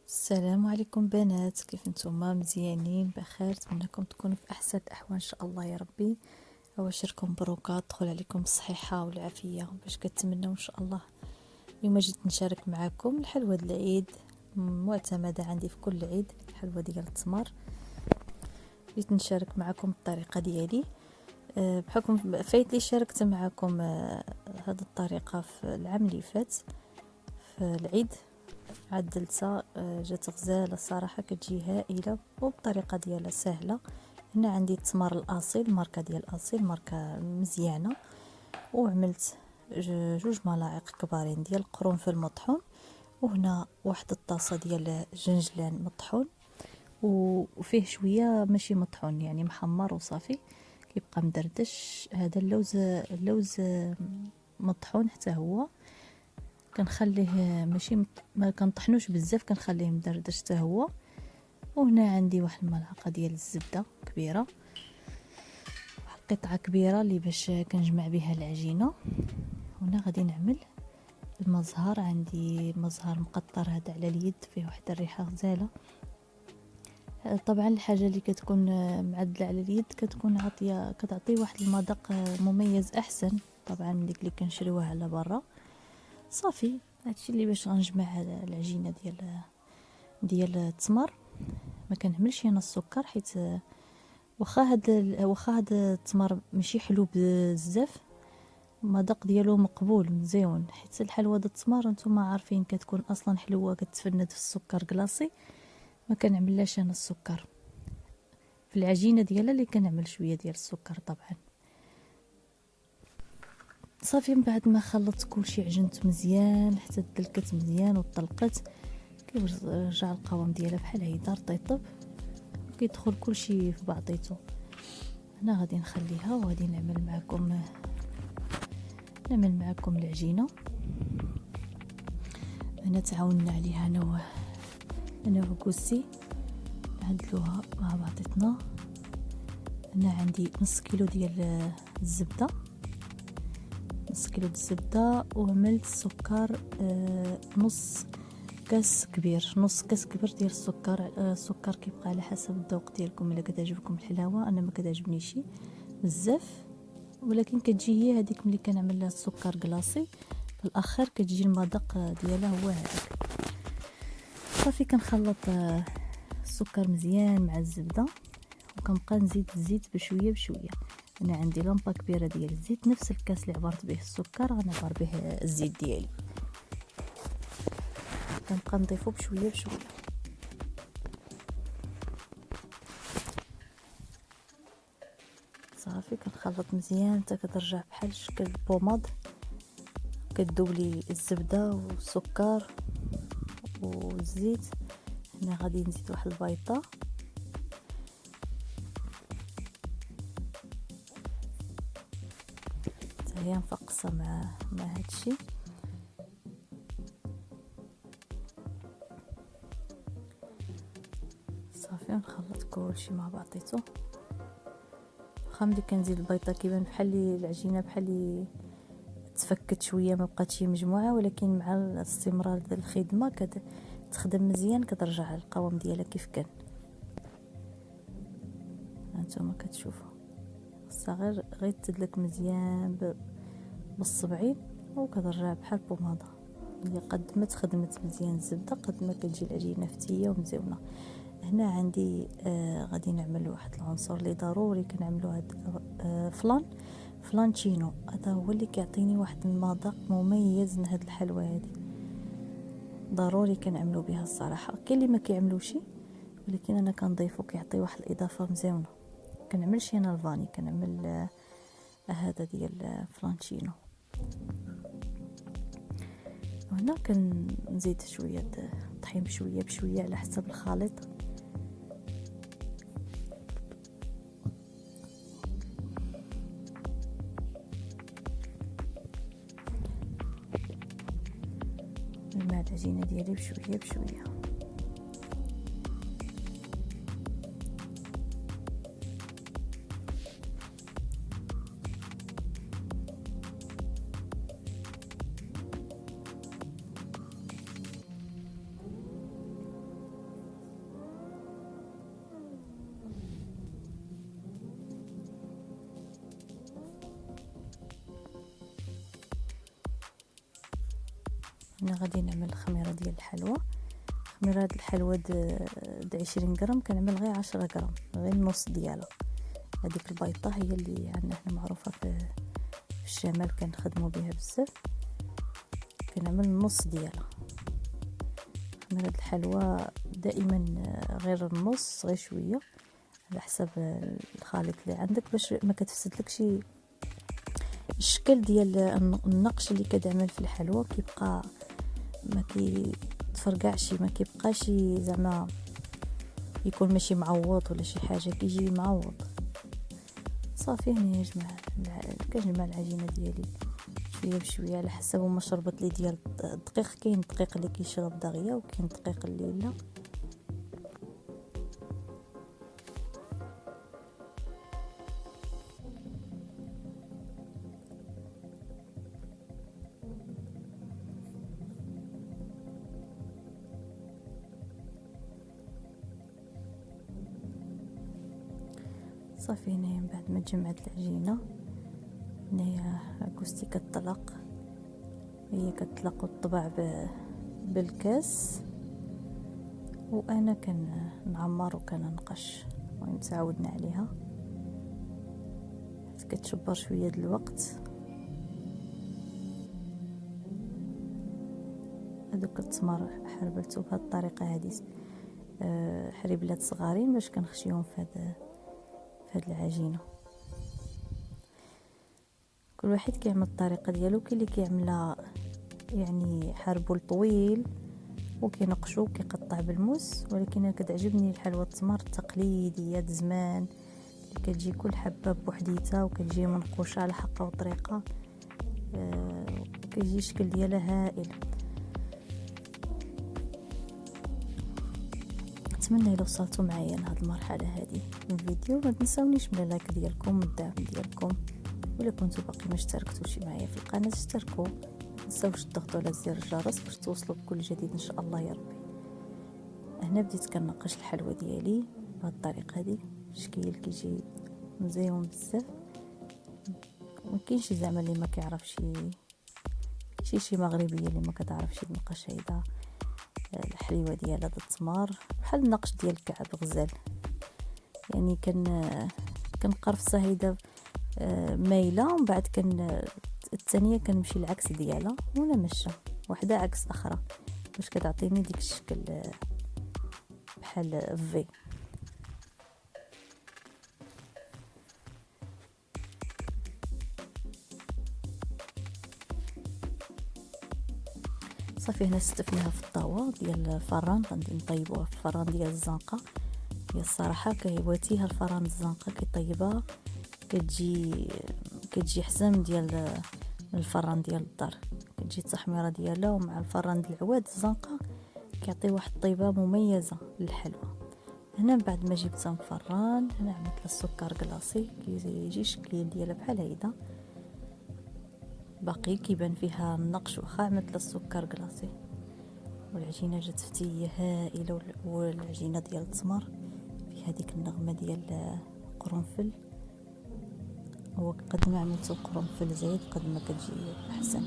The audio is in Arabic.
السلام عليكم بنات، كيف نتوما؟ مزيانين بخير؟ نتمنىكم تكونوا في احسن الاحوال ان شاء الله يا ربي. اواشركم بروكا تدخل عليكم الصحه والعافيه باش كتمنوا ان شاء الله. اليوم جيت نشارك معكم الحلوى ديال العيد، معتمده عندي في كل عيد، الحلوى ديال التمر. جيت نشارك معكم الطريقه ديالي. بحكم فايت لي شاركت معكم هذه الطريقه في العام اللي فات في العيد، عدلتها جات غزاله الصراحه، كتجي هائله وبطريقه ديالها سهله. هنا عندي التمر الاصيل، ماركه ديال الاصيل، ماركه مزيانه. وعملت جوج ملاعق كبارين ديال القرنفل مطحون، وهنا واحد الطاسه ديال الجنجلان مطحون وفيه شويه ماشي مطحون، يعني محمر وصافي كيبقى مدردش. هذا اللوز مطحون حتى هو، كنخليه ماشي ما كنطحنوش بزاف، كنخليه مدردش حتى هو. وهنا عندي واحد الملعقه ديال الزبده كبيره، واحد قطعه كبيره اللي باش كنجمع بها العجينه. هنا غادي نعمل المزهر، عندي مزهر مقطر هذا على اليد، فيه واحد الريحه غزاله. طبعا الحاجه اللي كتكون معدله على اليد كتكون عطيه، كتعطي واحد المذاق مميز احسن طبعا من ديك اللي كنشريوها على برا. صافي هادشي اللي باش غنجمع العجينه ديال التمر. ما كنهملش هنا السكر، حيت واخا هاد التمر ماشي حلو بزاف، المذاق ديالو مقبول مزيون، حيت الحلوى د التمر نتوما عارفين كتكون اصلا حلوه، كتفند في السكر كلاصي. ما كنعملهاش انا السكر في العجينه ديالها، اللي كنعمل شويه ديال السكر طبعا. صافي من بعد ما خلطت كلشي، عجنت مزيان حتى دلكت مزيان وطلقت، كيرجع القوام ديالها بحال هيدا رطيطب، كيدخل كلشي في بعضيتو. هنا غادي نخليها وغادي نعمل معكم العجينه. هنا تعاوننا عليها انا وكوسي، نعدلوها مع بعضيتنا. هنا عندي نص كيلو ديال الزبده، نص كيلو الزبده، وعملت السكر نص كاس كبير ديال السكر. السكر كيبقى على حسب الذوق ديالكم، الا كتعجبكم الحلاوه. انا ما كتعجبنيش بزاف، ولكن كتجي هي هذيك ملي كنعمل لها السكر كلاصي في الاخر كتجي المذاق ديالها هو هذاك. صافي كنخلط السكر مزيان مع الزبده، وكنبقى نزيد الزيت بشويه بشويه. انا عندي لمبه كبيره ديال الزيت، نفس الكاس اللي عبرت به السكر غنعبر به الزيت ديالي، كنبقى نضيفو بشويه بشويه. صافي كنخلط مزيان حتى كترجع بحال شكل البوماض، كتذوبلي الزبده والسكر والزيت. هنا غادي نزيد واحد البيضه، حتى هي مفقصه مع هادشي. صافي نخلط كلشي مع بعضيتو. واخا ملي كنزيد البيضه كيبان بحال لي العجينه بحال لي تفكت شويه، ما بقاتش مجموعه، ولكن مع الاستمرار ديال الخدمه كتخدم مزيان، كترجع القوام ديالها كيف كان. هانتوما كتشوفوا غير تدلك مزيان بالصبعين، وكترجع بحال بوماضه. اللي قد ما تخدمت مزيان الزبده قد ما كتجي العجينه فتيه ومزيونه. هنا عندي غادي نعمل واحد العنصر اللي ضروري كنعملو، هاد فلانشينو. هذا هو اللي كيعطيني واحد المذاق مميز لهاد الحلوى هذه، ضروري كنعملو بها الصراحه. كاين اللي ما كيعملوش، ولكن انا كنضيفو كيعطي واحد الاضافه مزيونه. كنعملش انا الفاني، كنعمل هذا ديال فلانشينو. وهنا كنزيد شويه الطحين بشويه بشويه على حسب الخليط. مع العجينه ديالي بشويه بشويه. هنا غادي نعمل خميره ديال الحلوى. خميره هاد الحلوى د 20 غرام، كنعمل غير 10 غرام، غير النص ديالها. هذيك البيضه هي اللي عندنا حنا معروفه في الشمال، كنخدموا بها بزاف، كنعمل النص ديالها. خميره الحلوى دائما غير النص، غير شويه على حسب الخليط اللي عندك، باش ما كتفسدلكش الشكل ديال النقش اللي كتعمل في الحلوى. كيبقى ما كيتفرقعش، ما كيبقاش زعما يكون ماشي معوض ولا شي حاجه، كيجي معوض. صافي هنا كنجمع العجينه ديالي شويه بشويه على حسب ما شربت لي ديال الدقيق. كاين الدقيق اللي كيشرب دغيا، وكاين الدقيق اللي لا. صافي هنا من بعد ما جمعت العجينه، هنايا عكوستي كتطلق، هي كتطلق وتطبع بالكاس، وانا كنعمر وكننقش. المهم تعودنا عليها حيت كتشبر شويه د الوقت. هذوك التمر حربلتو بهذه الطريقه هذه، حريبلات صغارين باش كنخشيهم في هاد العجينه. كل واحد كيعمل الطريقه ديالو، كاين اللي كيعملها يعني حربول طويل وكينقشو وكيقطع بالموس، ولكن انا كتعجبني الحلوى التمر التقليديه د زمان، اللي كتجي كل حبه بوحديتها وكتجي منقوشه على حقه وطريقه، كيجي الشكل ديالها هائل. نتمنى الا وصلتوا معايا لهاد المرحله هذه من الفيديو. ما تنساونيش من اللايك ديالكم والدعم ديالكم، ولا كنتوا باقي ما اشتركتوش معايا في القناه اشتركوا، ما تنساوش تضغطوا على زر الجرس باش توصلوا بكل جديد ان شاء الله يا ربي. هنا بديت كنقش الحلوى ديالي بهذه الطريقه هذه، الشكل كيجي مزيون بزاف. ما كاينش زعما اللي ما كيعرفش، شي مغربيه اللي ما كتعرفش تنقش هيدا الحليوه ديال هذا التمر، بحال النقش ديال الكعب غزال. يعني كنقرفصها هيدا مايله، ومن بعد الثانيه كنمشي العكس ديالها، وانا ماشيه وحده عكس اخرى باش كتعطيني ديك الشكل بحال في. صافي هنا استفناها في الطاوه ديال الفران، غادي نطيبوها في الفران ديال الزنقه. هي الصراحه كيهواتيها الفران الزنقه كيطيبها، كتجي حسن ديال الفران ديال الدار، كتجي التحميره ديالها ومع الفران ديال العواد الزنقه كيعطي واحد الطيبه مميزه للحلوى. هنا بعد ما جبتها من الفران، هنا عملت السكر كلاصي، كيجي الشكل ديالها بحال هيدا، باقي كيبان فيها النقش واخا عملت السكر كلاصي. والعجينه جات فتيه هائله، والعجينه ديال التمر في هذيك النغمه ديال القرنفل، وقد ما عملتو قرنفل زايد قد ما كتجي احسن.